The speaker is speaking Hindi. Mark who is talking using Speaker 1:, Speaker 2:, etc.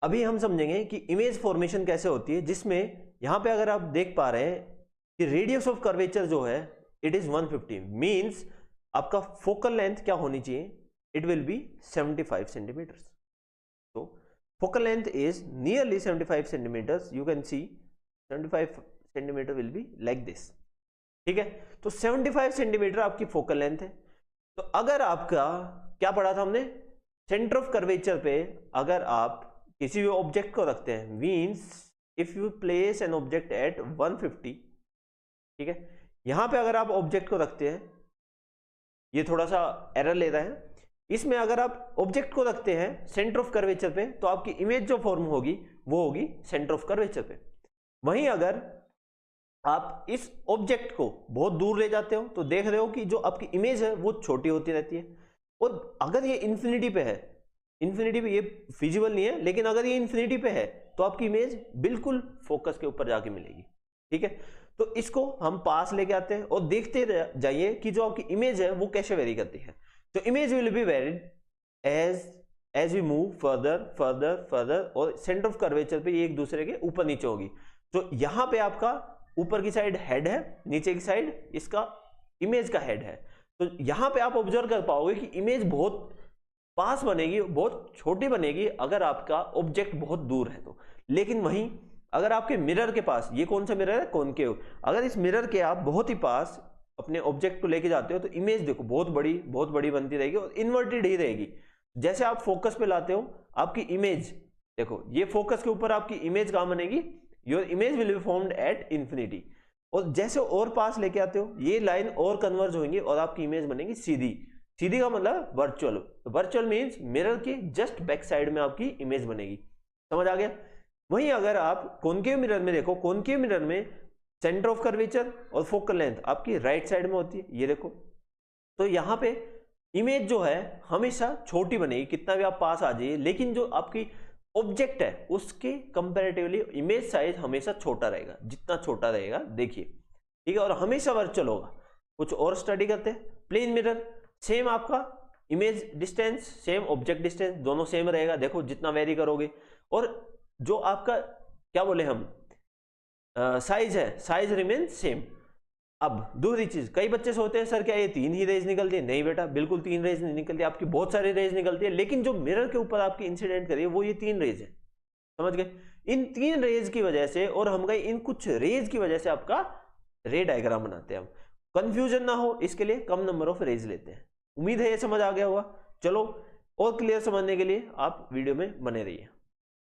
Speaker 1: अभी हम समझेंगे कि इमेज फॉर्मेशन कैसे होती है, जिसमें यहां पे अगर आप देख पा रहे हैं कि रेडियस ऑफ कर्वेचर जो है इट इज 150, मींस आपका फोकल लेंथ क्या होनी चाहिए, इट विल बी 75 सेंटीमीटर। तो focal length is nearly 75 centimetres, you can see 75 centimetre will be like this. ठीक है, तो 75 सेंटीमीटर आपकी फोकल लेंथ है। तो अगर आपका क्या पढ़ा था हमने, सेंटर ऑफ कर्वेचर पे अगर आप किसी भी ऑब्जेक्ट को रखते हैं, means if you place an object at 150, ठीक है, यहां पे अगर आप ऑब्जेक्ट को रखते हैं, ये थोड़ा सा एरर ले रहा है, इसमें अगर आप ऑब्जेक्ट को रखते हैं सेंटर ऑफ कर्वेचर पे तो आपकी इमेज जो फॉर्म होगी वो होगी सेंटर ऑफ कर्वेचर पे। वहीं अगर आप इस ऑब्जेक्ट को बहुत दूर ले जाते हो तो देख रहे हो कि जो आपकी इमेज है वो छोटी होती रहती है। और अगर ये इन्फिनिटी पे है, इन्फिनिटी पे ये फिजिबल नहीं है, लेकिन अगर ये इन्फिनिटी पे है तो आपकी इमेज बिल्कुल फोकस के ऊपर जाके मिलेगी। ठीक है, तो इसको हम पास लेके आते हैं और देखते जाइए कि जो आपकी इमेज है वो कैसे वेरी करती है। तो image will be varied as we move further further further, और सेंटर ऑफ कर्वेचर पे ये एक दूसरे के ऊपर नीचे होगी। तो यहां पे आपका ऊपर की साइड हेड है, नीचे की साइड इसका इमेज का हेड है। तो यहां पे आप ऑब्जर्व कर पाओगे कि इमेज बहुत पास बनेगी, बहुत छोटी बनेगी अगर आपका ऑब्जेक्ट बहुत दूर है तो। लेकिन वहीं अगर आपके मिरर के पास, ये कौन सा मिरर है, कॉनकेव, अगर इस मिरर के आप बहुत ही पास अपने ऑब्जेक्ट को लेके जाते हो तो इमेज देखो बहुत बड़ी बनती रहेगी और इन्वर्टेड ही रहेगी। जैसे आप फोकस पे लाते हो आपकी इमेज देखो, ये फोकस के ऊपर आपकी इमेज कहां बनेगी, your image will be formed at infinity. और जैसे और पास लेके आते हो ये लाइन और कन्वर्ज होंगी और आपकी इमेज बनेगी सीधी। सीधी का मतलब वर्चुअल, वर्चुअल मीन्स मिरर के जस्ट बैक साइड में आपकी इमेज बनेगी। समझ आ गया। वहीं अगर आप कॉनकेव मिरर में देखो, कॉनकेव मिरर में सेंटर ऑफ कर्वेचर और फोकल लेंथ आपकी राइट साइड में होती है, ये देखो। तो यहां पे इमेज जो है हमेशा छोटी बनेगी, कितना भी आप पास आ जाइए, लेकिन जो आपकी ऑब्जेक्ट है उसके कंपैरेटिवली इमेज साइज हमेशा छोटा रहेगा। जितना छोटा रहेगा देखिए, ठीक है, और हमेशा वर्चुअल होगा। कुछ और स्टडी करते हैं। प्लेन मिरर सेम, आपका image distance same, object distance दोनों सेम रहेगा। देखो जितना वेरी करोगे, और जो आपका क्या बोले हम साइज है, साइज रिमेन सेम। अब दूसरी चीज, कई बच्चे सोचते हैं सर क्या ये 3 ही रेज निकलती है? नहीं बेटा, बिल्कुल 3 रेज नहीं निकलती, आपकी बहुत सारी रेज निकलती है, लेकिन जो मिरर के ऊपर आपकी इंसिडेंट करिए वो ये 3 रेज है। समझ गए? इन 3 रेज की वजह से, और हम गए इन कुछ रेज की वजह से आपका रे डायग्राम बनाते हैं हम। कंफ्यूजन ना हो इसके लिए कम नंबर ऑफ रेज लेते हैं। उम्मीद है ये समझ आ गया होगा। चलो और क्लियर समझने के लिए आप वीडियो में बने रहिए।